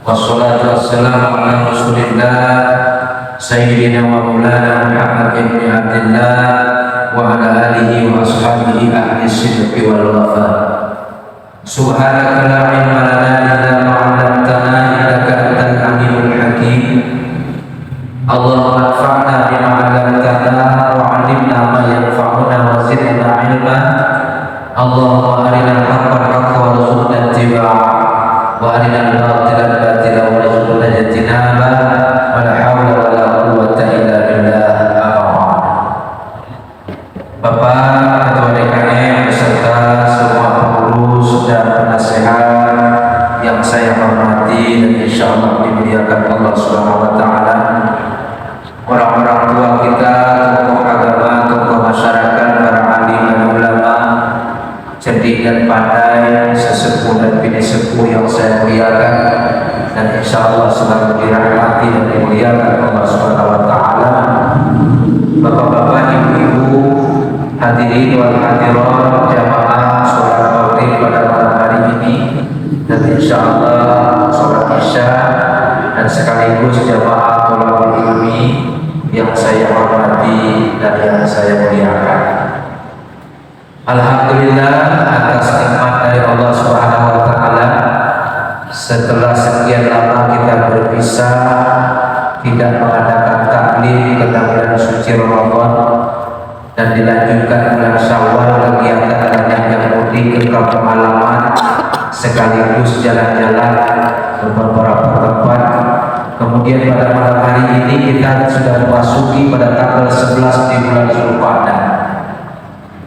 Wassalatu wassalamu ala Rasulillah Sayyidina wa maulana Muhammad ibn Abdillah wa ala alihi wa ashabihi ahli sidqi wal wafa. Subhanaka la ilma lana illa ma 'allamtana innaka antal alimul hakim. Allahumma anfa'na bima 'allamtana wa 'allimna ma yanfa'una wa zidna 'ilma. Allahumma arinal haqqal haqqa warzuqna ittiba'ah wa arinal batila batila warzuqna ijtinaba. Wa la haula wa la quwwata illa billah. Bapak Ketua DKM beserta semua pengurus dan penasehat yang saya hormati dan insyaallah dimuliakan Allah Subhanahu wa taala, orang-orang tua kita, tokoh agama, tokoh masyarakat, para alim dan ulama, cerdik dan pandai, sesepuh dan bini sepuh yang saya muliakan dan insyaallah selalu dirahmati dan dimuliakan Allah Subhanahu wa taala. Bapak-bapak, ibu-ibu, hadirin wal hadirat jamaah sholat maghrib pada malam hari ini dan insyaallah sholat isya dan sekaligus jamaah thalabul ilmi yang saya hormati dan yang saya muliakan. Alhamdulillah atas nikmat dari Allah Subhanahu wa taala, setelah sekian lama kita berpisah tidak mengadakan taklim ke bulan suci Ramadan dan dilanjutkan bulan Syawal kegiatan yang mudik ke kampung halaman sekaligus jalan-jalan ke beberapa tempat. Kemudian pada malam hari ini kita sudah memasuki pada tanggal 11 di bulan Zulqa'dah.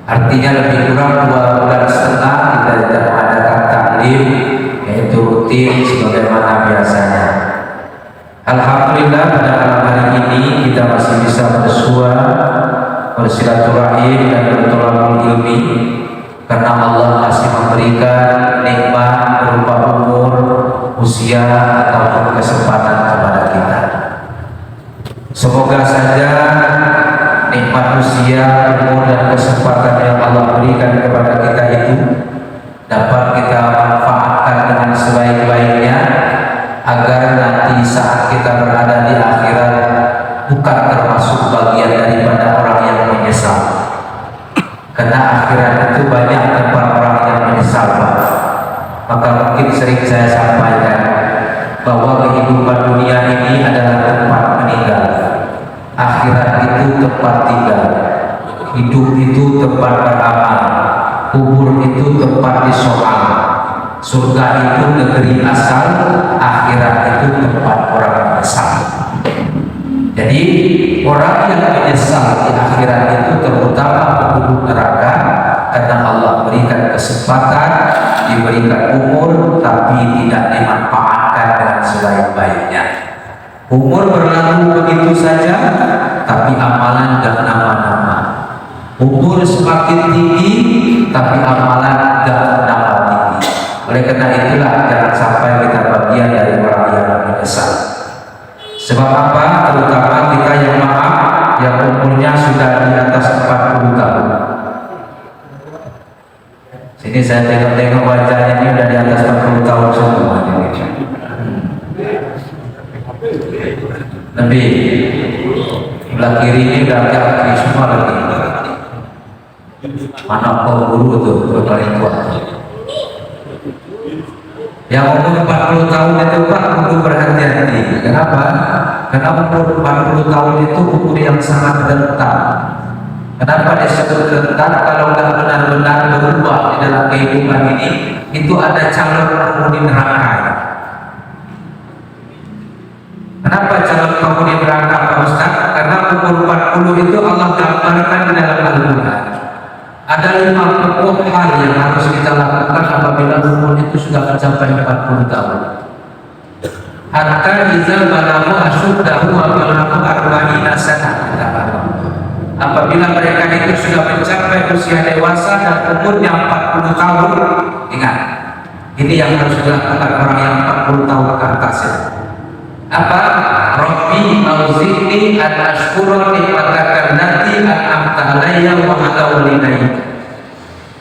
Artinya lebih kurang 2 bulan setengah kita tidak mengadakan taklim, yaitu rutin sebagaimana biasanya. Alhamdulillah pada malam hari ini kita masih bisa bersua, bersilaturahim dan bertolak ilmi karena Allah masih memberikan nikmat berupa umur, usia ataupun kesempatan kepada kita. Semoga saja nikmat usia, umur dan kesempatan yang Allah berikan kepada kita itu dapat kita manfaatkan dengan sebaik-baiknya agar nanti saat kita berada di akhirat bukan termasuk bagian daripada orang yang menyesal. Karena akhirat itu banyak tempat orang yang menyesal. Maka mungkin sering saya sampaikan bahwa kehidupan dunia ini adalah tempat meninggal, akhirat itu tempat tinggal, hidup itu tempat beramal, kubur itu tempat disoal, surga itu negeri asal, akhirat itu tempat orang menyesal. Jadi orang yang menyesal di akhirat itu terutama penduduk neraka karena Allah berikan kesempatan, diberikan umur tapi tidak dimanfaatkan dengan sebaik-baiknya. Umur berlalu begitu saja tapi amalan gak nama-nama. Umur semakin tinggi tapi amalan gak nama tinggi. Oleh karena itulah jangan sampai kita bagian dari orang yang menyesal. Sebab apa? Terutama kita yang maaf, yang umurnya sudah di atas 40 tahun. Sini saya tengok-tengok wajahnya ini udah di atas 40 tahun semua. Lebih. Sebelah kiri ini udah laki-laki semua lagi. Mana pemburu tuh, itu paling kuat. Yang umur 40 tahun itu Pak perlu berhati-hati. Kenapa? Karena umur 40 tahun itu umur yang sangat rentan. Kenapa disebut rentan? Kalau nggak benar-benar berubah di dalam kehidupan ini, itu ada calon penghuni neraka. Kenapa calon penghuni neraka Pak Ustaz? Karena umur 40 itu Allah gambarkan di dalam Al-Quran. Ada 5 pokok hal yang harus kita lakukan apabila umur itu sudah mencapai 40 tahun. Hatta izal balagu asyuddahu wa balagu arba'ina sanah. Apabila mereka itu sudah mencapai usia dewasa dan umurnya 40 tahun, ingat, ini yang harus dilakukan orang yang 40 tahun ke atas. Apa? Rabbi auzi'ni an ashkura nikmataka allati an'amta alayya wa ala walidayya.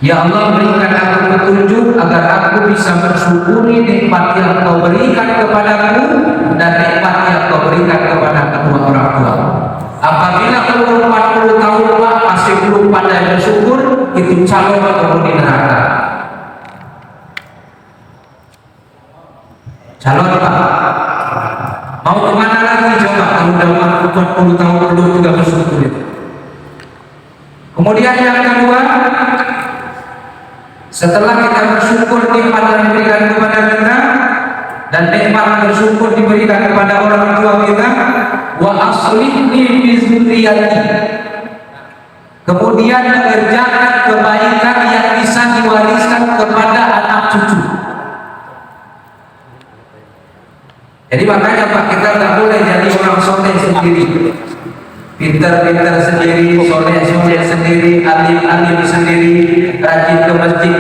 Ya Allah, berikan aku petunjuk agar aku bisa bersyukuri nikmat yang Kau berikan kepadaku dan nikmat yang Kau berikan kepada kedua orang tua. Apabila umur 40 tahun Pak masih belum pandai bersyukur, itu calon penghuni neraka. Calon Pak. Mau kemana lagi coba kalau udah 40 tahun belum juga bersyukur itu. Kemudian yang kedua, setelah kita bersyukur nikmat yang diberikan kepada kita dan nikmat bersyukur diberikan kepada orang tua kita, wa aslihni fi dzurriyyati, kemudian mengerjakan kebaikan yang bisa diwariskan kepada anak cucu. Jadi makanya Pak, kita tak boleh jadi orang soleh sendiri, pintar-pintar sendiri, soleh-soleh sendiri, alim-alim sendiri, rajin ke masjid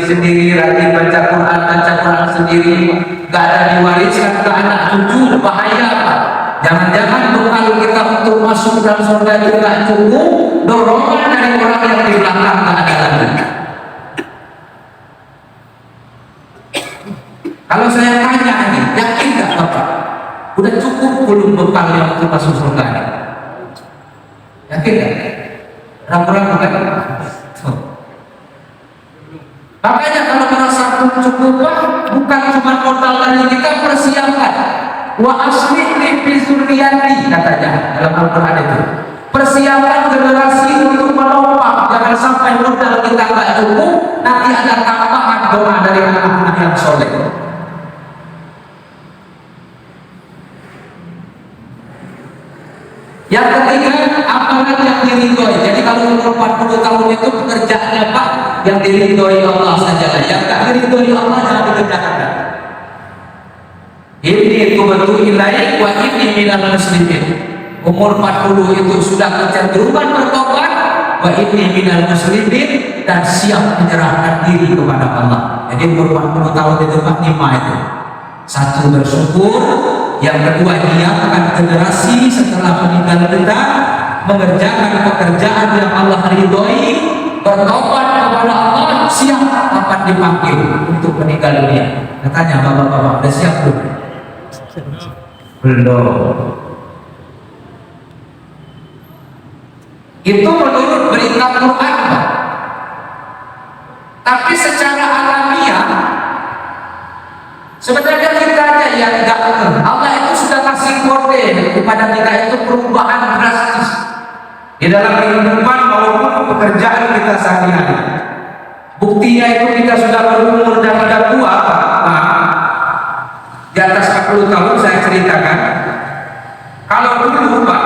sendiri, rajin baca Quran sendiri, gak ada diwariskan ke anak cucu. Bahaya Pak. Jangan-jangan bekal kita untuk masuk dalam surga itu gak cukup, dorongan dari orang yang di belakang gak ada lagi. Kalau saya tanya ini, yakin gak Bapak? Udah cukup belum bekal yang untuk masuk surga ini? Yakin gak? Ragu-ragu kan? Makanya kalau merasa cukup Pak, bukan cuma modal dari kita, persiapkan. Wa aslihni fi dzurriyyati, katanya dalam Al-Quran itu. Persiapkan generasi untuk menopang, jangan sampai modal kita gak cukup, nanti ada tambahan doa dari anak-anak yang soleh. Yang ketiga, amalan yang diridhoi. Jadi kalau umur 40 tahun itu pekerjaannya Pak yang diridhoi Allah saja lah. Yang tak diridhoi Allah jangan dikerjakan. Ini tubatu ilaik wa inni minal muslimin. Umur 40 itu sudah kecenderungan bertobat, wa inni minal muslimin, dan siap menyerahkan diri kepada Allah. Jadi umur 40 tahun itu Pak 5 itu. Satu, bersyukur. Yang kedua, menyiapkan generasi setelah meninggal kita, mengerjakan pekerjaan yang Allah ridhoi, bertobat kepada Allah, siap kapan dipanggil untuk meninggal dunia. Katanya bapak-bapak, udah siap belum? Belum. Itu menurut berita Quran. Tapi secara alamiah sebenarnya kita aja yang tidak tahu. Allah itu sudah kasih kode kepada kita itu perubahan drastis di dalam kehidupan maupun pekerjaan kita sehari-hari. Buktinya itu kita sudah berumur dan sudah tua, di atas 40 tahun saya ceritakan. Kalau dulu Pak,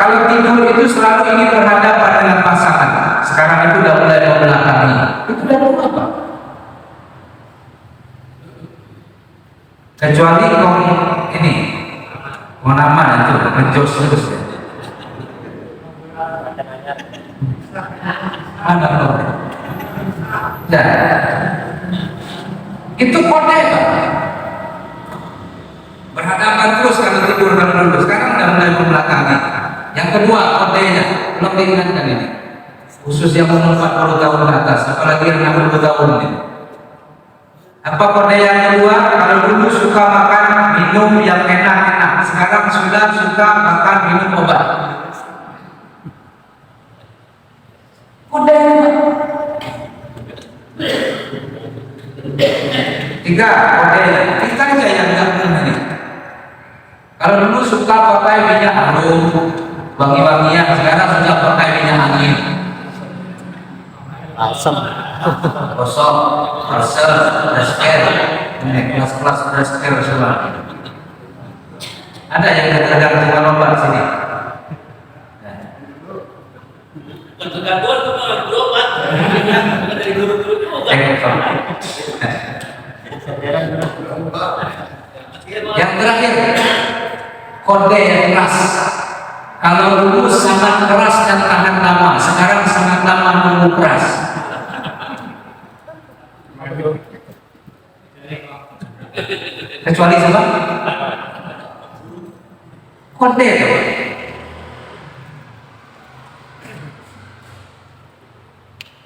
kalau tidur itu selalu ingin berhadapan dengan pasangan. Sekarang itu sudah mulai membelakangi. Itu udah dulu Pak. Kecuali kau ini mana itu ngejos terus ya. Mana kau? Nah, itu kode Pak. Berhadapan terus kalau tidur dan dulu. Sekarang udah mulai membelakangi. Yang kedua kodenya belum diingatkan ini. Khusus yang umur 40 tahun ke atas, apalagi yang 60 tahun ini. Apa kode yang kedua? Kalau dulu suka makan minum yang enak-enak, sekarang sudah suka makan minum obat. Kode. Tiga kode. Kita aja yang nggak benar ini. Kalau dulu suka pakai minyak harum, wangi-wangian, sekarang sudah pakai minyak angin. Asam. Kosong, parcel, resker, kelas-kelas resker semua. Ada yang kadang-kadang tukang obat sini. Gangguan tuh malah berobat. Dari guru-guru juga. Yang terakhir, kode yang keras. Kalau dulu sangat keras dan tahan lama, sekarang sangat lama menunggu keras. Kecuali siapa? Kode.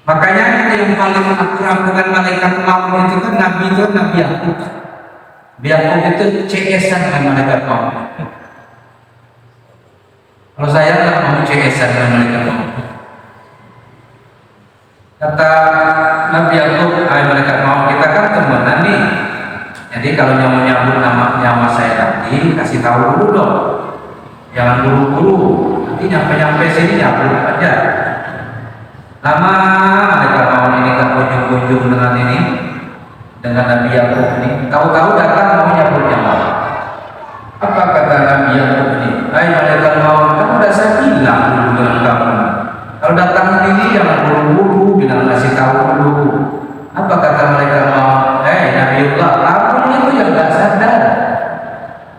Makanya kita yang paling akrab dengan malaikat maut itu kan Nabi Yakub. Yakub itu CS-an dengan malaikat maut. Kalau saya nggak mau CS-an dengan malaikat maut. Kata Nabi Yakub, malaikat maut, kita kan temenan nih. Jadi kalau mau nyambut nama saya nanti kasih tahu dulu dong. Jangan buru-buru. Nanti nyampe sini nyambut aja. Lama malaikat maut ini kan kunjung-kunjung dengan Nabi Yakub ini. Tahu-tahu datang mau nyambut nyawa. Apa kata Nabi Yakub ini? Malaikat maut, kamu udah saya bilang dulu dengan kamu. Kalau datang ini jangan buru-buru, bilang kasih tahu dulu. Apa kata malaikat maut? Nabiullah, kamu itu yang gak sadar.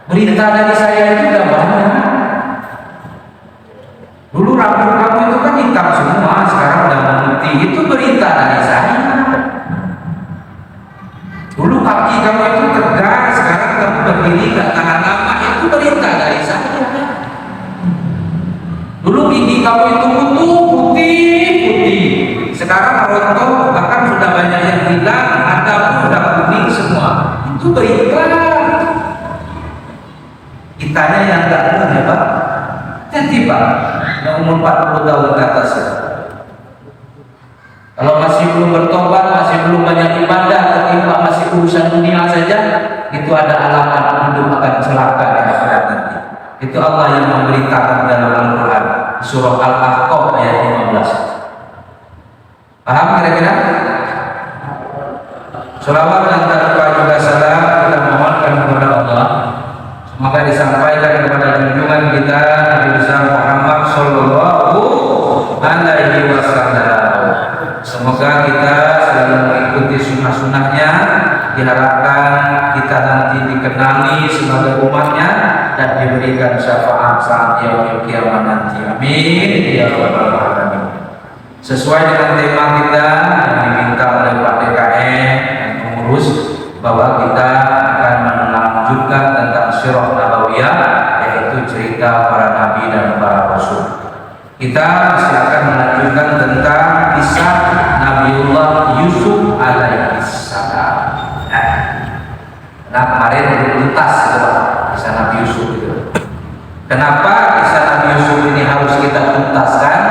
Berita dari saya itu udah banyak. Dulu rambut kamu itu kan hitam semua, sekarang udah memutih. Itu berita dari saya. Dulu kaki kamu itu tegak, sekarang kamu berdiri gak tahan lama. Itu berita dari saya. Dulu gigi kamu itu putih. Sekarang rontok, bahkan sudah banyak yang hilang, ada pun sudah kuning semua. Itu berita. Kitanya yang gak benar ya Pak. Jadi Pak, yang umur 40 tahun ke atas ya. Kalau masih belum bertobat, masih belum banyak ibadah, ketimpa masih urusan dunia saja, itu ada alamat hidup akan celaka di akhirat nanti. Itu Allah yang memberitakan dalam Al-Quran, surah Al-Ahqaf ayat 15. Paham kira-kira? Sholawat dan takbir juga salam kita mohonkan kepada Allah. Semoga disampaikan kepada junjungan kita Nabi besar Muhammad Sallallahu Alaihi Wasallam. Semoga kita selalu mengikuti sunnah-sunnahnya. Diharapkan kita nanti dikenali sebagai umatnya dan diberikan syafaat saat yaumil kiamat nanti. Amin ya rabbal alamin. Sesuai dengan tema kita yang diminta oleh Pak DKM dan pengurus, bahwa kita akan melanjutkan tentang sirah nabawiyah, yaitu cerita para nabi dan para rasul. Kita masih akan melanjutkan tentang kisah Nabiullah Yusuf alaihissalam. Nah kemarin belum tuntas kisah Nabi Yusuf itu. Kenapa kisah Nabi Yusuf ini harus kita tuntaskan?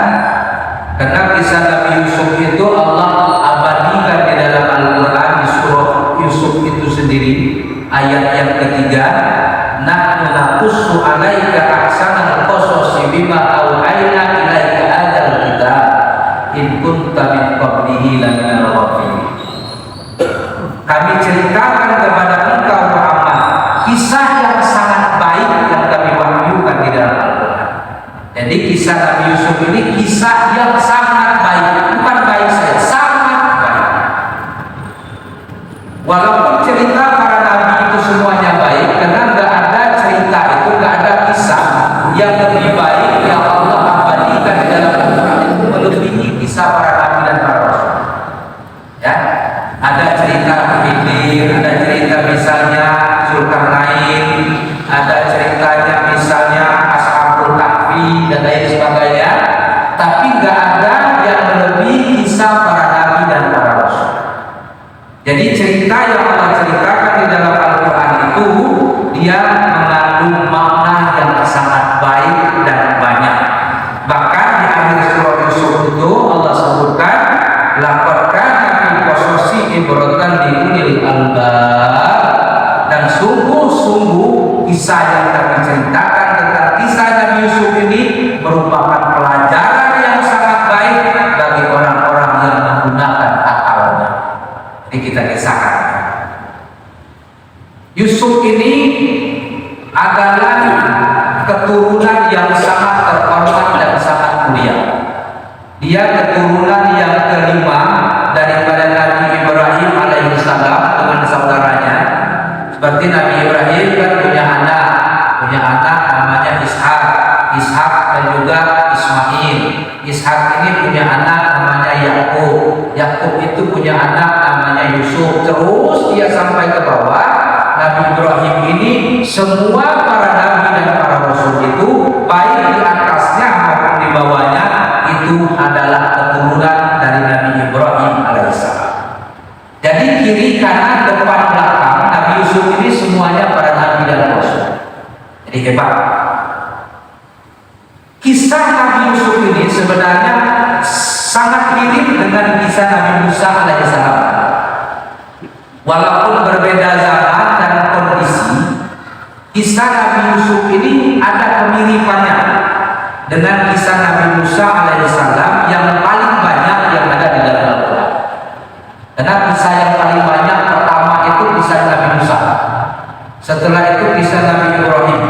Karena kisah Nabi Yusuf itu Allah abadikan di dalam Al-Quran di surah Yusuf itu sendiri, ayat yang ketiga, nahnu naqussu 'alaika ahsanal qasasi bima auhayna ilaika hadzal kitab in kunta min qablihi laminal ghafilin. Kami ceritakan kepada engkau Muhammad kisah yang sangat baik yang kami wahyukan di dalam Al-Quran. Jadi kisah Nabi Yusuf ini kisah yang sangat baik, bukan baik saja, sangat baik. Walaupun cerita para nabi itu semuanya baik, karena nggak ada cerita itu, nggak ada kisah yang lebih baik yang Allah abadikan di dalam Al-Quran itu melebihi kisah para nabi dan para rasul. Ya, ada cerita Khidir, ada cerita misalnya Zulkarnain, ada ceritanya misalnya Ashabul Kahfi dan lain sebagainya, tapi nggak ada yang melebihi kisah para nabi dan para rasul. Jadi cerita yang Allah ceritakan di dalam Al-Quran itu dia mengandung makna yang sangat baik dan banyak. Bahkan di akhir surah Yusuf itu Allah sebutkan laqad kana fi qasasi ibratan li ulil albab, dan sungguh-sungguh kisah yang kami ceritakan tentang kisah Nabi Yusuf ini merupakan pelajaran yang sangat baik bagi orang-orang yang menggunakan akalnya. Jadi kita kisahkan Yusuf ini adalah keturunan yang sangat terhormat dan sangat mulia. Dia keturunan yang kelima daripada Nabi Ibrahim alaihissalam dengan saudaranya. Seperti Nabi Ibrahim kan punya anak namanya Ishak dan juga Ismail. Ishak ini punya anak namanya Yakub itu punya anak namanya Yusuf. Terus dia sampai ke bawah. Nabi Ibrahim ini semua para nabi dan para rasul itu baik di atasnya maupun di bawahnya itu adalah keturunan dari Nabi Ibrahim alaihissalam. Yusuf ini semuanya para nabi dan rasul. Jadi hebat. Kisah Nabi Yusuf ini sebenarnya sangat mirip dengan kisah Nabi Musa alaihissalam. Walaupun berbeda zaman dan kondisi, kisah Nabi Yusuf ini ada kemiripannya dengan kisah Nabi Musa alaihissalam yang paling banyak yang ada di dalam Al-Quran. Karena kisah yang paling banyak pertama itu kisah Nabi Musa, setelah itu kisah Nabi Ibrahim,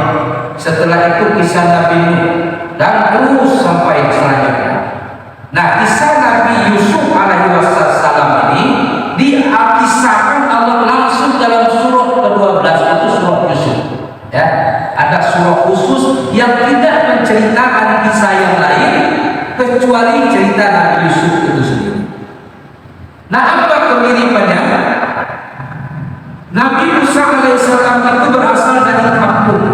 setelah itu kisah Nabi Nuh, dan terus sampai selanjutnya. Nah, kisah Nabi Yusuf alaihissalam ini diapisahkan Allah langsung dalam surah ke-12, itu surah Yusuf. Ya, ada surah khusus yang tidak menceritakan kisah yang lain kecuali cerita Nabi Yusuf itu sendiri. Nah, apa kemiripannya? Nabi Musa alaihissalam itu berasal dari kampung.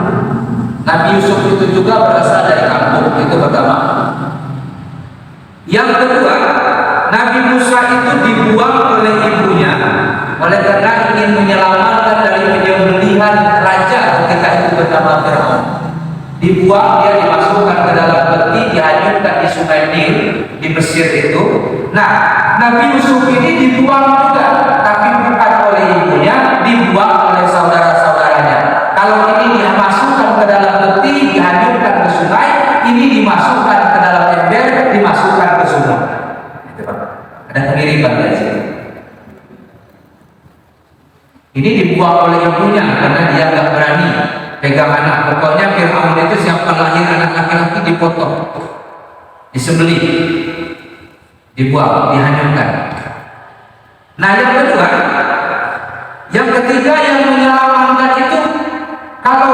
Nabi Yusuf itu juga berasal dari kampung, itu pertama. Yang kedua, Nabi Musa itu dibuang oleh ibunya oleh karena ingin menyelamatkan dari penyembelihan raja ketika itu bernama Firaun. Dibuang, dia dimasukkan ke dalam peti, dihanyutkan di Sungai Nil di Mesir itu. Nah, Nabi Yusuf ini dibuang juga, tapi bukan oleh ibunya, dibuang oleh saudara-saudaranya. Kalau ini dimasukkan ke dalam peti, dihanyutkan ke sungai, ini dimasukkan ke dalam ember, dimasukkan ke sungai. Ada kemiripan dari sini. Ini dibuang oleh ibunya karena dia nggak berani pegang anak. Pokoknya Firaun itu siapa lahir anak laki-laki dipotong, disembelih, dibuang, dihanyutkan. Nah, yang kedua, yang ketiga yang menyelamatkan itu, kalau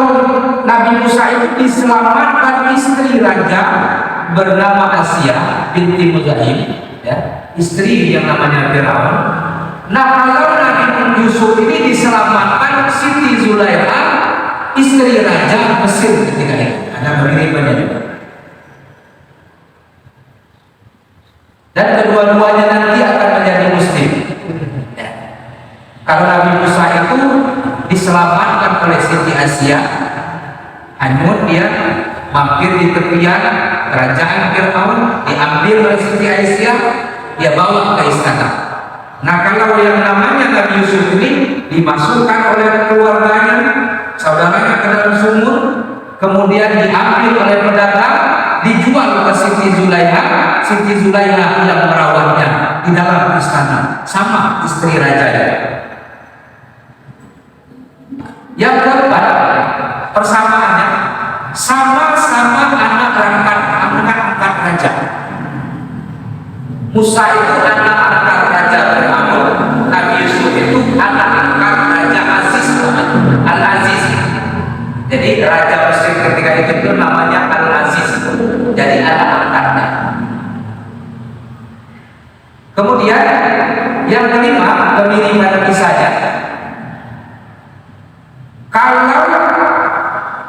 Nabi Musa itu diselamatkan istri raja bernama Asia binti Muzahim, ya, istri yang namanya Firaun. Nah, kalau Nabi Yusuf ini diselamatkan Siti Zulaikha, istri raja Mesir ketika itu. Ada kemiripannya juga. Dan kedua-duanya nanti akan menjadi muslim. Ya. Kalau Nabi Musa itu diselamatkan oleh Siti Asia, hanyut dia, mampir di tepian kerajaan Firaun, diambil oleh Siti Asia, dia bawa ke istana. Nah, kalau yang namanya Nabi Yusuf ini dimasukkan oleh keluarganya, saudaranya ke dalam sumur, kemudian diambil oleh pedagang, dijual ke Siti Zulaikha. Siti Zulaikha yang merawatnya di dalam istana, sama istri raja. Yang keempat, persamaannya sama-sama anak angkat raja. Musa itu anak angkat raja Firaun, Nabi Yusuf itu anak angkat raja Aziz, Al-Aziz. Jadi raja Mesir ketika itu namanya Al-Aziz, jadi anak angkatnya. Kemudian yang kelima, kemiripan kisahnya. Kalau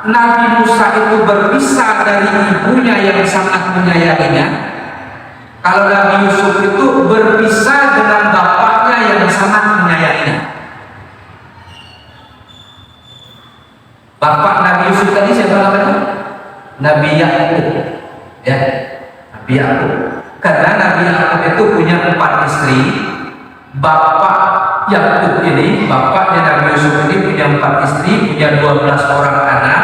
Nabi Musa itu berpisah dari ibunya yang sangat menyayanginya, kalau Nabi Yusuf itu berpisah dengan bapaknya yang sangat menyayanginya. Bapak Nabi Yusuf tadi siapa namanya? Nabi Yakub, ya, Nabi Yakub. Karena Nabi Yakub itu punya 4 istri. Bapak Yakub ini, bapaknya Nabi Yusuf ini punya 4 istri, punya 12 orang anak.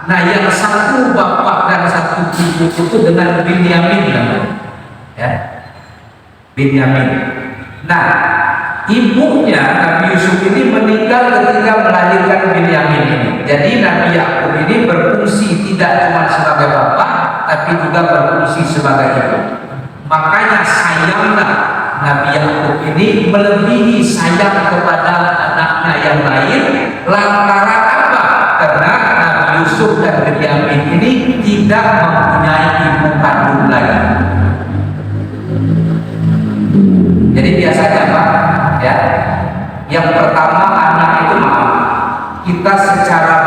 Nah, yang satu bapak dan satu ibu itu dengan Binyamin namanya, ya, Binyamin. Nah, ibunya Nabi Yusuf ini meninggal ketika melahirkan Binyamin ini. Jadi Nabi Yakub ini berfungsi tidak cuma sebagai bapak, tapi juga berfungsi sebagai ibu. Makanya sayanglah Nabi Yakub ini melebihi sayang kepada anaknya yang lain. Lantaran apa? Karena Nabi Yusuf dan Binyamin ini tidak mempunyai ibu kandung lagi. Jadi biasanya Pak, ya, yang pertama anak itu, maaf, kita secara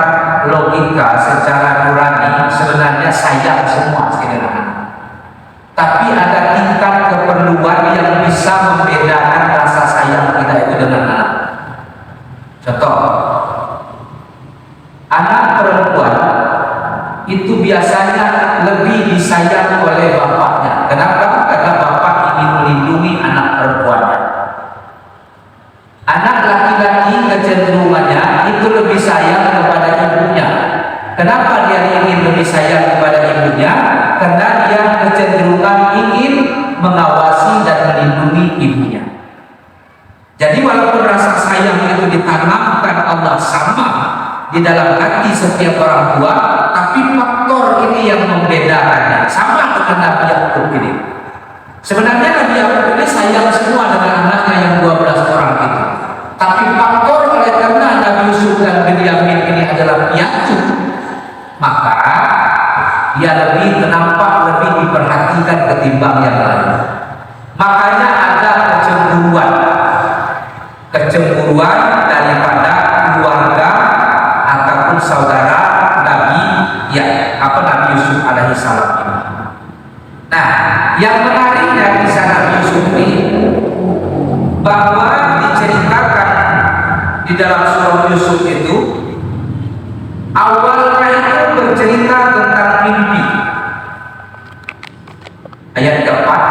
logika, secara nurani sebenarnya sayang semua dengan anak. Tapi ada tingkat keperluan yang bisa membedakan rasa sayang kita itu dengan anak. Contoh, biasanya lebih disayang oleh bapaknya. Kenapa? Karena bapak ingin melindungi anak perempuannya. Anak laki-laki kecenderungannya itu lebih sayang kepada ibunya. Kenapa dia ingin lebih sayang kepada ibunya? Karena dia kecenderungan ingin mengawasi dan melindungi ibunya. Jadi walaupun rasa sayang itu ditanamkan Allah sama di dalam hati setiap orang tua, tapi faktor ini yang membedakannya. Sama dengan Nabi Yakub ini. Sebenarnya Nabi Yakub ini sayang semua dengan anaknya yang 12 orang itu. Tapi faktor oleh karena Nabi Yusuf dan Binyamin ini adalah piatu, maka dia lebih nampak lebih diperhatikan ketimbang yang lain. Makanya ada kecemburuan daripada keluarga ataupun saudara Nabi Yusuf alaihissalam ini. Nah, yang menariknya kisah Nabi Yusuf ini bahwa diceritakan di dalam surah Yusuf itu awalnya itu bercerita tentang mimpi. Ayat keempat.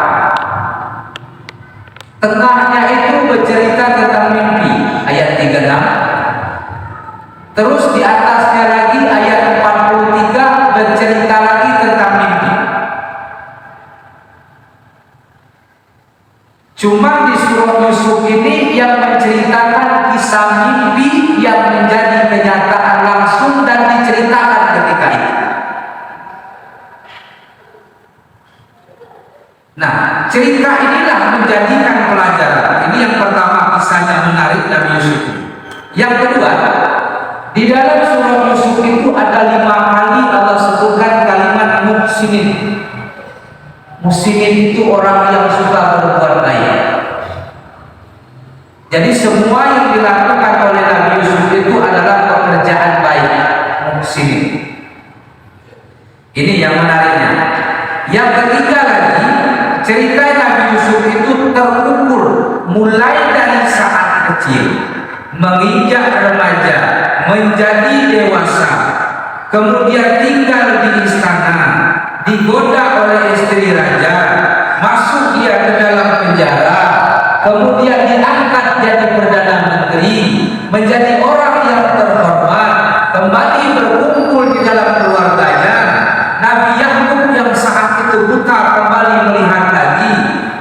Tengahnya itu bercerita tentang mimpi. Ayat 36. Terus di atasnya lagi ayat 43 bercerita lagi tentang mimpi. Cuma di surah Yusuf ini yang menceritakan kisah mimpi yang menjadi kenyataan langsung dan diceritakan ketika itu. Nah, cerita inilah menjadikan pelajaran. Ini yang pertama, kisahnya menarik Nabi Yusuf. Yang kedua, di dalam surah Yusuf itu ada 5 kali Allah sebutkan kalimat muhsinin. Muhsinin itu orang yang suka berbuat baik. Jadi semua yang dilakukan oleh Nabi Yusuf itu adalah pekerjaan baik. Muhsinin. Ini yang menariknya. Yang ketiga lagi, cerita Nabi Yusuf itu terukur mulai dari saat kecil, menginjak remaja, menjadi dewasa, kemudian tinggal di istana, digoda oleh istri raja, masuk dia ke dalam penjara, kemudian diangkat jadi perdana menteri, menjadi orang yang terhormat, kembali berkumpul di dalam keluarganya. Nabi Yakub yang saat itu buta kembali melihat lagi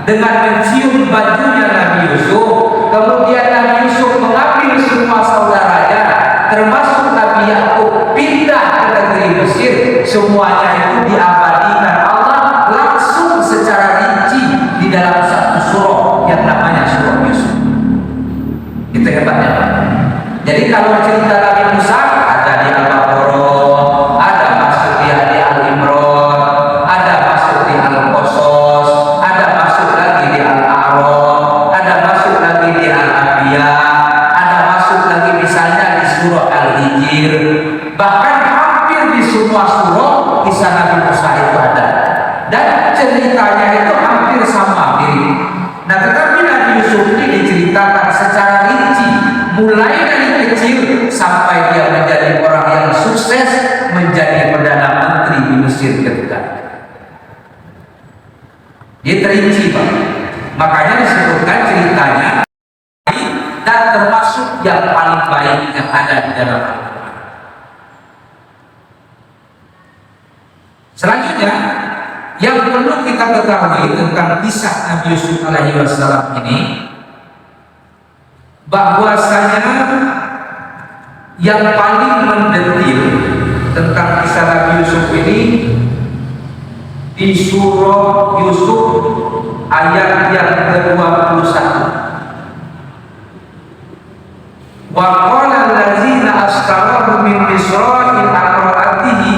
dengan mencium bajunya Nabi Yusuf. Kemudian Nabi Yusuf mengambil semua saudaranya, termasuk Nabi Yakub, pindah ke negeri Mesir. Semuanya itu diabadikan Allah langsung secara rinci di dalam satu surah yang namanya surah Yusuf. Itu hebatnya. Jadi kalau cerita Nabi Musa ada di Al-Baqarah, ada masuk di Al-Imran, ada masuk di Al-Qasas, ada masuk lagi di Al-A'raf, ada masuk lagi di Al-Anbiya, ada masuk lagi misalnya di surah Al-Hijr. Bahkan hampir di semua surah kisah Nabi Musa itu ada. Dan ceritanya itu hampir sama mirip. Nah, tetapi Nabi Yusuf ini diceritakan secara rinci, mulai dari kecil sampai dia menjadi orang yang sukses, menjadi perdana menteri di Mesir ketika itu. Dia terinci, Pak. Makanya disebutkan ceritanya dan termasuk yang paling baik yang ada di dalam Al-Quran. Selanjutnya, yang perlu kita ketahui tentang kisah Nabi Yusuf alaihi wassalam ini, bahwasanya yang paling mendetil tentang kisah Nabi Yusuf ini di surah Yusuf ayat yang ke-21. Wa qala allazina ashtarahu min misra'in aqra'atihi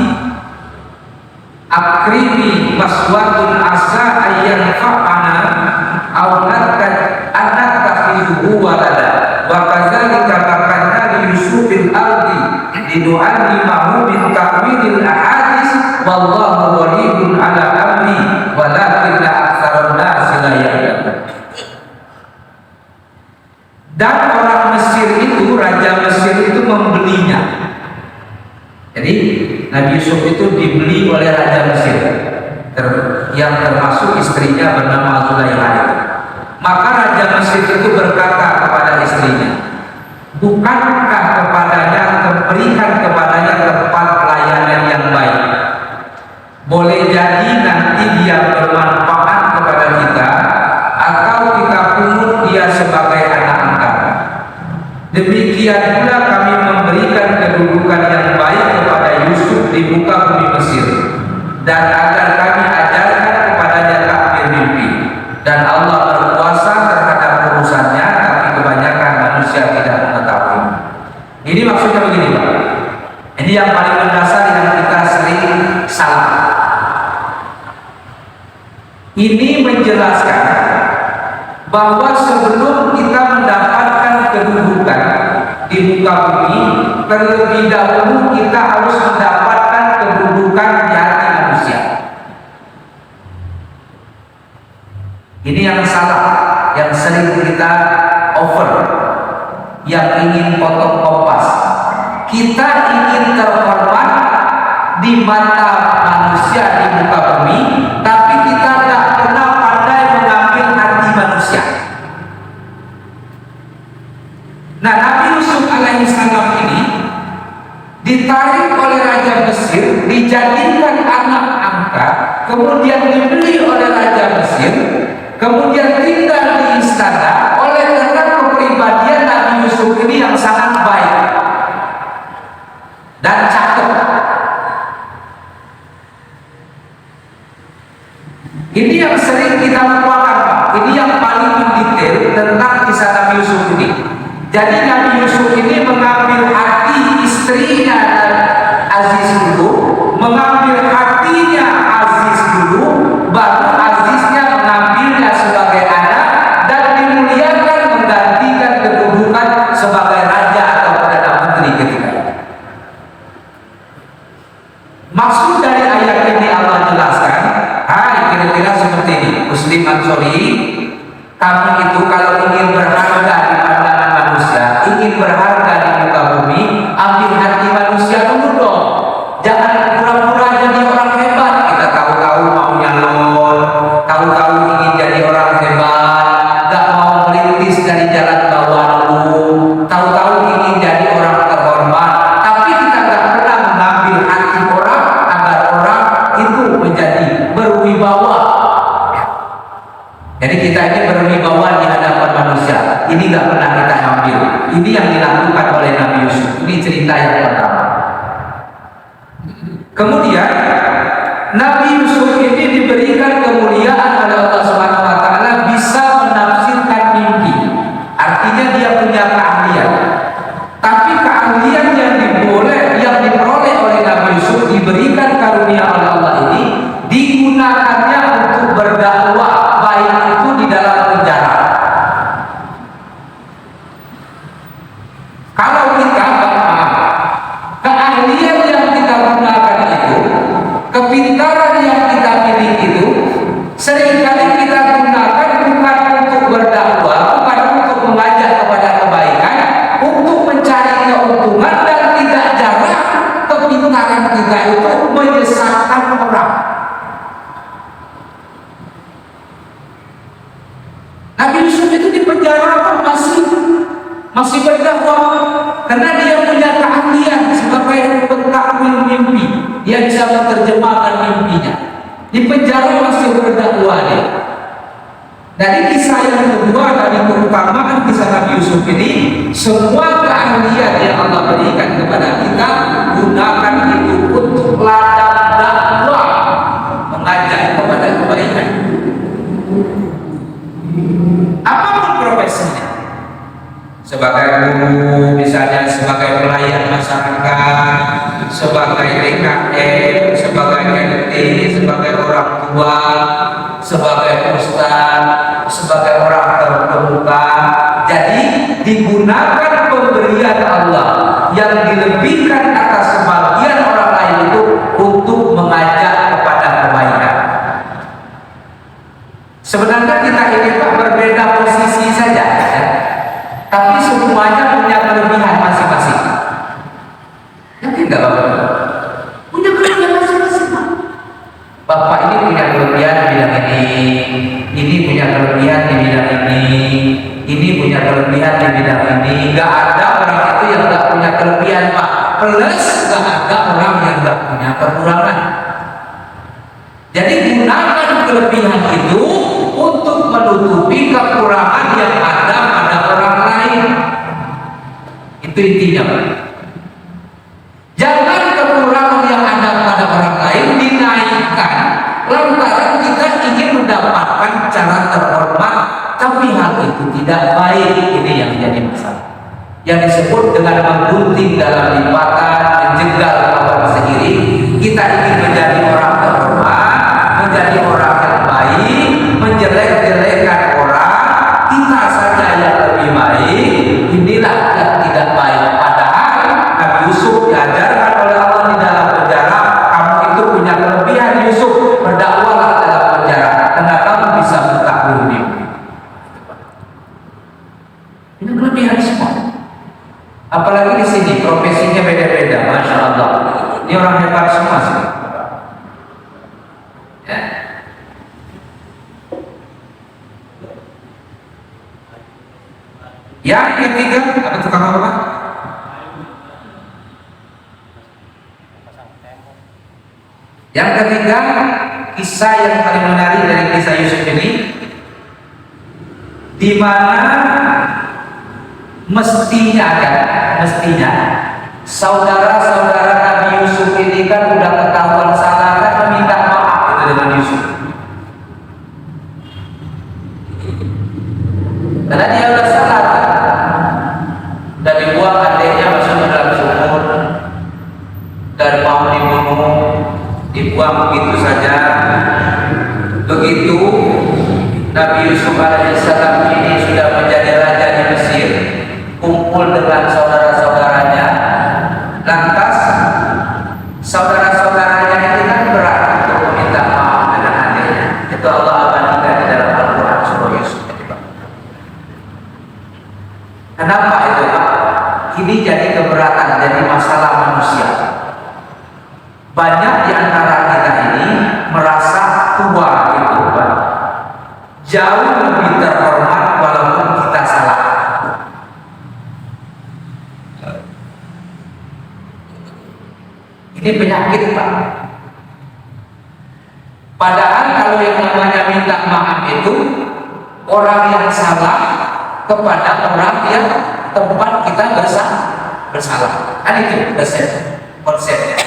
akrimi maswadun asa ayyan fa'ana aw natakhizuhu walada wa kadzalika makanna li Yusufil ardi linu'allimahu min ta'wilil ahadits wallahu ghalibun ala amri walakinna aktsarun nasi la ya'lamun. Dan orang Mesir itu, raja Mesir itu membelinya. Jadi Nabi Yusuf itu dibeli oleh Raja Mesir yang termasuk istrinya bernama Zulaikha. Maka Raja Mesir itu berkata kepada istrinya, bukankah kepadanya berikan kepadanya tempat pelayanan yang baik? Boleh jadi nanti dia bermanfaat kepada kita, atau kita pungut dia sebagai anak angkat. Demikian pula kami memberikan kedudukan yang baik kepada Yusuf di muka bumi Mesir, dan agar kami ajarkan kepadanya takbir mimpi. Dan Allah berkuasa terhadap urusannya, tapi kebanyakan manusia tidak mengetahui. Ini maksudnya begini, Pak. Ini yang paling mendasar yang kita sering salah. Ini menjelaskan bahwa sebelum kita mendapatkan kedudukan di muka bumi, terlebih dahulu kita harus mendapatkan kedudukan di hati manusia. Ini yang salah, yang sering kita over, yang ingin potong kompas. Kita ingin terhormat di mata manusia di muka bumi, tapi kita tak pernah pandai mengambil hati manusia. Nah, Nabi Yusuf alaihissalam ini ditarik oleh Raja Mesir, dijadikan anak angkat, kemudian dibeli oleh Raja Mesir, kemudian tinggal di istana oleh karena kepribadian Nabi Yusuf ini yang sangat baik dan cakep. Ini yang sering kita lupakan, Pak. Ini yang paling mendetail tentang kisah Nabi Yusuf ini. Jadi Nabi Yusuf ini mengambil hati istrinya Aziz dulu, mengambil hatinya Aziz dulu, baru Aziznya mengambilnya sebagai anak dan dimuliakan, menggantikan kedudukan sebagai raja atau perdana menteri ketika itu. Maksud dari ayat ini Allah jelaskan, kira-kira seperti ini, Muslim Ansori, kamu itu kalau ingin berharga di pandangan manusia, ingin berharga di muka bumi, ambil hati manusia dulu dong. Jangan pura-pura jadi orang hebat. Kita tahu-tahu maunya lol, tahu-tahu ingin jadi orang hebat, gak mau merintis dari jalan bawah dulu, tahu-tahu ingin jadi orang terhormat, tapi kita gak pernah mengambil hati orang agar orang itu menjadi berwibawa. Jadi kita ini berwibawa di hadapan manusia. Ini gak pernah kita ambil. Ini yang dilakukan oleh Nabi Yusuf. Ini cerita yang pertama. Kemudian Nabi Yusuf ini diberikan kemuliaan oleh Allah Subhanahu wa taala bisa menafsirkan mimpi. Artinya dia punya keahlian. Tapi keahlian yang diperoleh oleh Nabi Yusuf, diberikan karunia oleh Allah ini, digunakannya untuk berdakwah, baik itu di dalam penjara. Kalau kita keahlian yang kita gunakan itu, kepintaran yang kita miliki itu, seringkali kita gunakan bukan untuk berdakwah, bukan untuk mengajak kepada kebaikan, untuk mencari keuntungan, dan tidak jarang kepintaran kita itu menyesatkan orang. Nabi Yusuf itu di penjara masih berdakwah karena dia punya keahlian sebagai pentakwil mimpi. Dia bisa menerjemahkan mimpinya. Di penjara masih berdakwah dia. Dari kisah yang kedua, dari keutamaan kisah Nabi Yusuf ini, semua keahlian yang Allah berikan kepada kita, gunakan itu untuk ladang dakwah, mengajak kepada kebaikan. Apapun profesinya, sebagai guru misalnya, sebagai pelayan masyarakat, sebagai DKM, sebagai RT, sebagai orang tua, sebagai ustaz, sebagai orang terkemuka. Jadi digunakan pemberian Allah yang dilebihkan atas sebagian orang lain itu untuk mengajak kepada kebaikan. Sebenarnya kita ini Pak berbeda posisi saja, ya? Tapi semuanya punya kelebihan masing-masing. Yakin nggak Bapak? Punya Bapak ini punya kelebihan di bidang ini punya kelebihan di bidang ini punya kelebihan di bidang ini. Gak ada orang itu yang gak punya kelebihan, Pak. Plus gak ada orang yang gak punya kekurangan. Jadi gunakan kelebihan itu untuk menutupi kekurangan yang ada pada orang lain. Itu intinya, Pak. Jangan kekurangan yang ada pada orang lain dinaikkan lantaran kita ingin mendapatkan cara terhormat, tapi hal itu tidak baik. Ini yang jadi masalah, yang disebut dengan menggunting dalam lipatan, menjegal kawan sendiri. Kita ingin menjadi orang terhormat, menjadi orang yang baik, menjelek-jelekan orang, kita saja yang lebih baik. Inilah yang tidak baik. Padahal Nabi Yusuf diajarkan oleh Allah di dalam penjara, kamu itu punya kelebihan Yusuf, berdakwahlah dalam penjara karena kamu bisa bertakluk. Ini kelebihan semua. Apalagi di sini profesinya beda-beda, masya Allah. Ini orang hebat semua sih. Ya. Yang ketiga, apa tukang apa? Yang ketiga, kisah yang paling menarik dari kisah Yusuf ini, di mana mestinya saudara-saudara Nabi Yusuf ini kan udah ketahuan salah, kan meminta maaf itu dengan Yusuf. Karena dia udah salah, dan dibuang adiknya masuk ke dalam sumur dan mau dibunuh, dibuang begitu saja. Begitu Nabi Yusuf alaihissalam ini sudah menjadi raja di Mesir, kumpul dengan saudara-saudaranya. Lantas saudara-saudaranya itu kan berat untuk meminta maaf dengan adiknya. Itu Allah abadikan di dalam Al-Quran surah Yusuf. Kenapa itu, Pak? Ini jadi keberatan, jadi masalah manusia. Banyak di antara kita ini merasa tua gitu, Pak. Jauh lebih terhormat walaupun kita salah. Ini penyakit, Pak. Padahal kalau yang namanya minta maaf itu orang yang salah kepada orang yang tempat kita bersalah. Kan itu konsepnya.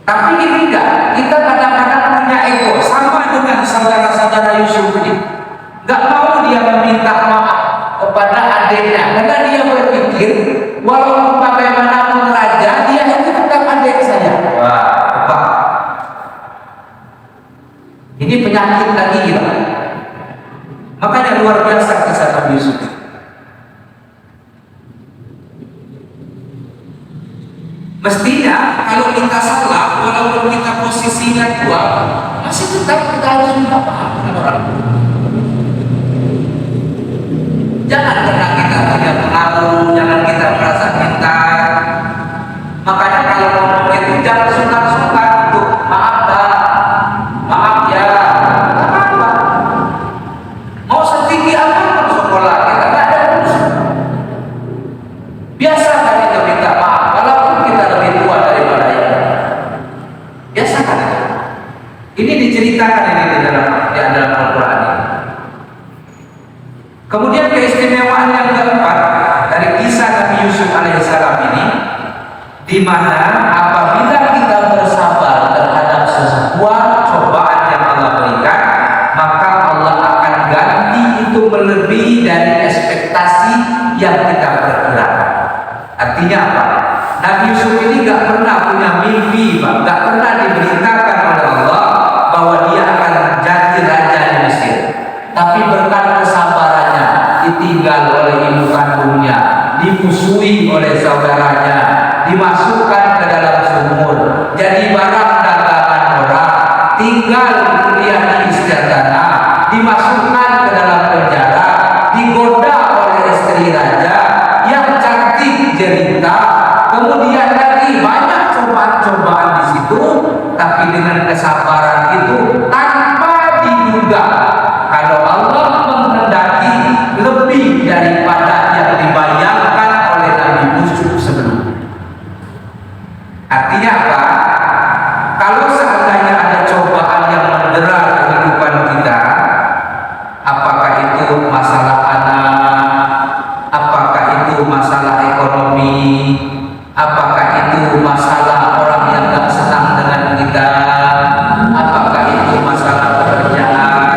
Tapi ini enggak, kita kadang-kadang punya ego sama dengan saudara-saudara Yusuf ini. Enggak mau dia meminta maaf kepada adiknya karena dia berpikir walaupun bagaimanapun raja, dia itu tetap adik saya. Wah, Pak. Ini penyakit lagi gitu. Makanya luar biasa kisah Nabi Yusuf. Mestinya kalau kita salah, walaupun kita posisinya tua, masih tetap kita harus minta maaf dengan orang. Jangan karena kita punya pengaruh, jangan kita merasa pintar. Makanya kalau ngomong itu jangan sungkan-sungkan untuk maaf Pak, maaf ya, apa-apa. Mau setinggi apa sekolah kita nggak ada urusan. Biasa kan kita minta maaf, walaupun kita lebih tua daripada itu. Biasa kan? Ini diceritakan ini di dalam Al-Quran ini. Kemudian keistimewaan yang keempat dari kisah Nabi Yusuf alaihissalam ini, di mana apabila kita bersabar terhadap sebuah cobaan yang Allah berikan, maka Allah akan ganti itu melebihi dari ekspektasi yang kita perkirakan. Artinya apa? Nabi Yusuf ini gak pernah punya mimpi, Pak. Gak pernah diberitakan oleh Allah bahwa dia akan jadi raja di Mesir. Tapi berkat kesabarannya, ditinggal oleh ibu kandungnya, dimusuhi oleh saudaranya, dimasukkan ke dalam sumur, jadi barang dagangan orang, tinggal kuliah di istana, dimasukkan ke dalam penjara, digoda oleh istri raja yang cantik jelita, kemudian lagi banyak cobaan-cobaan di situ, tapi dengan kesabaran Artinya apa? Kalau seandainya ada cobaan yang mendera kehidupan kita, apakah itu masalah anak, apakah itu masalah ekonomi, apakah itu masalah orang yang gak senang dengan kita, apakah itu masalah pekerjaan,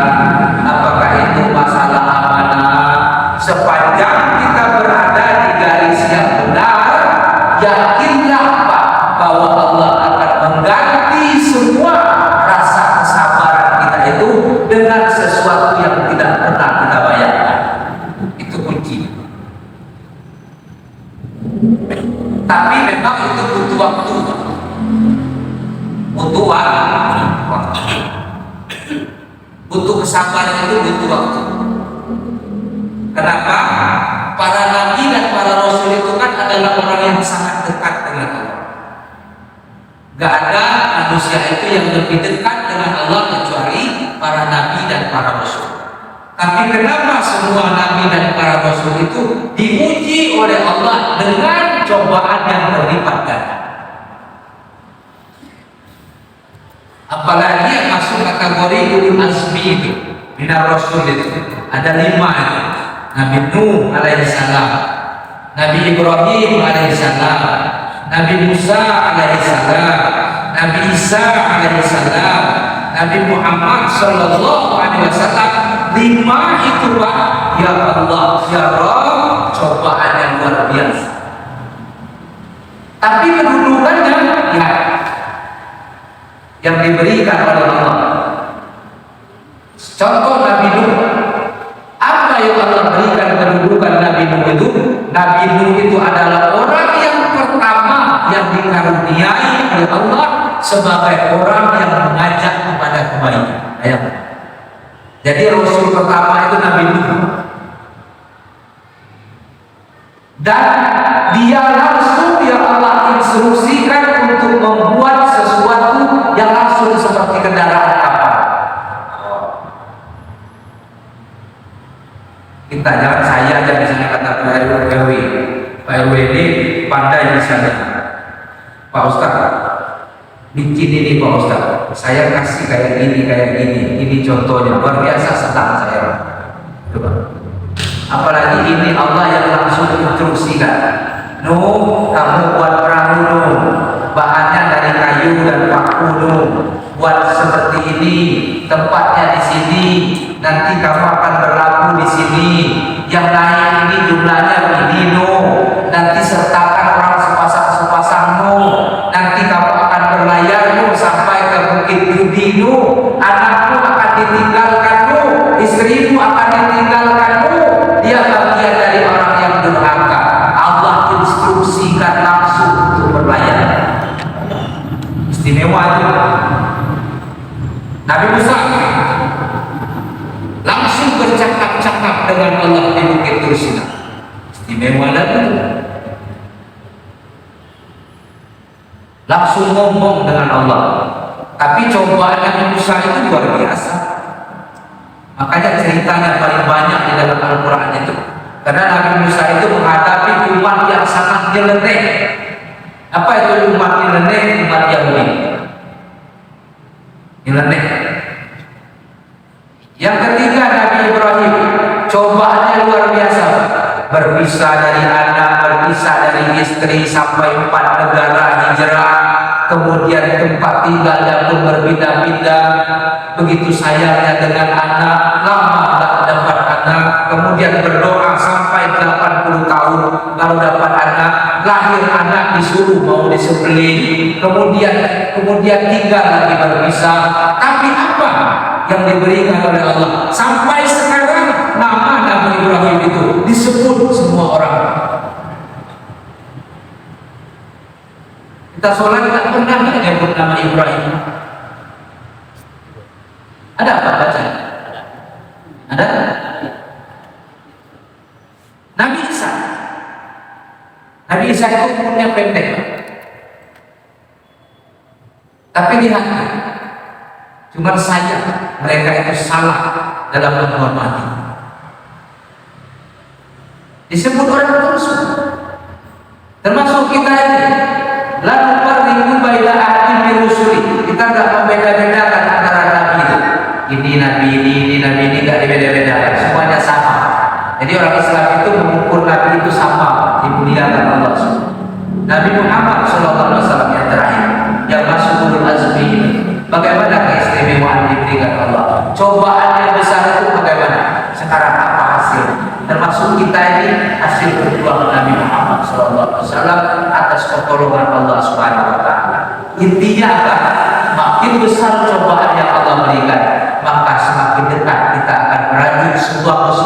apakah itu masalah amanah, sepanjang kita berada di garis yang benar, yakinlah Pak bahwa Allah akan mengganti semua rasa kesabaran kita itu dengan sesuatu yang tidak pernah kita bayangkan. Itu kunci. Tapi memang itu butuh waktu, butuh waktu, butuh kesabaran, itu butuh waktu. Kenapa? Para nabi dan para rasul itu kan adalah orang yang sangat dekat dengan Allah. Gak ada manusia itu yang lebih dekat dengan Allah kecuali para nabi dan para rasul. Tapi kenapa semua nabi dan para rasul itu diuji oleh Allah dengan cobaan yang berlipat ganda? Apalagi yang masuk kategori ulul azmi itu, minar rasul itu ada 5 itu. Nabi Nuh alaihissalam, Nabi Ibrahim alaihissalam, Nabi Musa alaihissalam, Nabi Isa alaihissalam, Nabi Muhammad sallallahu alaihi wasallam. 5 itu Pak, ya Allah, ya Rabb, cobaan yang luar biasa. Tapi kedudukannya ya yang diberikan oleh Allah. Contoh Nabi Nuh, apa yang Allah berikan kedudukan Nabi Nuh itu? Nabi Nuh itu adalah orang yang pertama yang dikaruniai oleh Allah sebagai orang yang mengajak kepada kebaikan. Jadi Rasul pertama itu Nabi Nuh, dan dia langsung yang Allah instruksikan untuk membuat sesuatu yang langsung seperti kendaraan kapal. Kita jangan saya aja misalnya kata Pak RW ini pandai misalnya, Pak Ustadz bikin ini Pak Ustadz, saya kasih kayak gini, ini contohnya luar biasa, senang saya. Coba. Apalagi ini Allah yang langsung instruksikan, Nuh, kamu buat perahu Nuh, bahannya dari kayu dan paku Nuh, buat seperti ini, tempatnya di sini, nanti kamu akan berlabuh di sini, yang naik ini jumlahnya begini Nuh, nanti sertakan orang sepasang Nuh, nanti kamu akan berlayar Nuh sampai ke Bukit Judi Nuh, anakmu akan ditinggalkan Nuh, istrimu akan ditinggalkan Nuh, dia bagian dari orang yang durhaka. Allah instruksikan langsung untuk berlayar. Istimewa itu. Nabi Musa langsung bercakap-cakap dengan Allah di Bukit Tursina. Istimewa lagi. Langsung ngomong dengan Allah. Tapi cobaan Nabi Musa itu luar biasa. Makanya ceritanya paling banyak di dalam Al-Quran itu. Karena Nabi Musa itu menghadapi umat yang sangat nyeleneh. Apa itu umat nyeleneh? Umat Yahudi. Nyeleneh. Yang ketiga Nabi Ibrahim, cobaannya luar biasa. Berpisah dari anak, berpisah dari istri, sampai 4 negara hijrah. Kemudian tempat tinggalnya pun berpindah-pindah. Begitu sayangnya dengan anak, lama tak dapat anak. Kemudian berdoa sampai 80 tahun baru dapat anak. Lahir anak disuruh mau disembelih. Kemudian tinggal lagi berpisah. Tapi apa yang diberikan oleh Allah? Sampai sekarang nama Nabi Ibrahim itu disebut semua orang. Kita sholat tak pernah menyebut nama Ibrahim. Ada apa baca? Ada? Nabi Isa. Nabi Isa itu umurnya pendek, tapi lihat, cuma saja mereka itu salah dalam menghormati. Disebut orang terus, termasuk kita ini. Lalu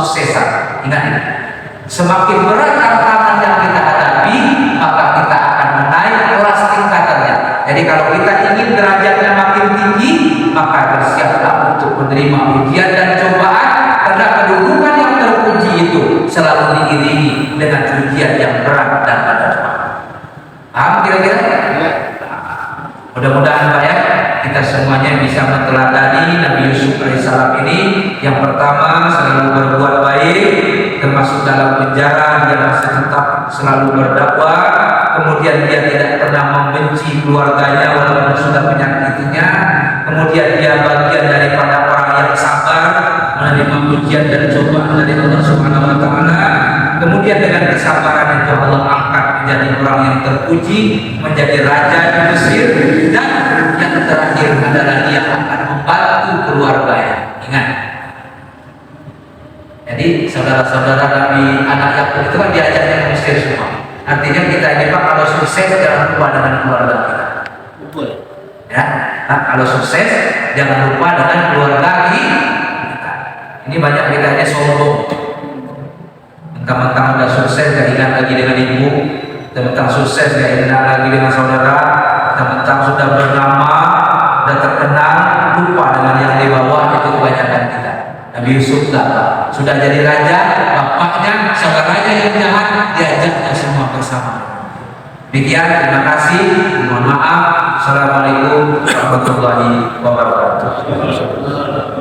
kesuksesan. Ingat ini. Semakin berat tantangan yang kita hadapi, maka kita akan menaik kelas tingkatannya. Jadi kalau kita ingin derajatnya makin tinggi, maka bersiaplah untuk menerima ujian dan cobaan, karena kedudukan yang terpuji itu selalu diiringi dengan ujian yang berat dan menantang. Paham kira-kira? Mudah-mudahan Pak ya, kita semuanya bisa meneladani Nabi Yusuf alaihissalam ini. Yang pertama, selalu berbuat baik, termasuk dalam penjara dia masih tetap selalu berdakwah. Kemudian dia tidak pernah membenci keluarganya walaupun sudah menyakitinya. Kemudian dia bagian daripada orang yang sabar menerima ujian dan cobaan dari Allah Subhanahu wa taala. Kemudian dengan kesabaran itu Allah angkat menjadi orang yang terpuji, menjadi raja di Mesir, dan yang terakhir adalah dia akan membantu keluarganya. Ingat. Jadi saudara-saudara Nabi anak Yakub itu kan diajaknya ke Mesir semua. Artinya kita ini Pak, kalau sukses jangan lupa dengan keluarga kita. Betul. Ya, nah, kalau sukses jangan lupa dengan keluarga kita. Ini banyak kita ini sombong. Mentang-mentang udah sukses gak ingat lagi dengan ibu, mentang-mentang sukses gak ingat lagi dengan saudara, mentang-mentang sudah bernama, sudah terkenal, lupa dengan yang di bawah. Itu kebanyakan kita. Nabi Yusuf tak, sudah jadi raja, bapaknya saudaranya yang jahat diajaknya semua bersama. Demikian, terima kasih, mohon maaf. Assalamualaikum warahmatullahi wabarakatuh.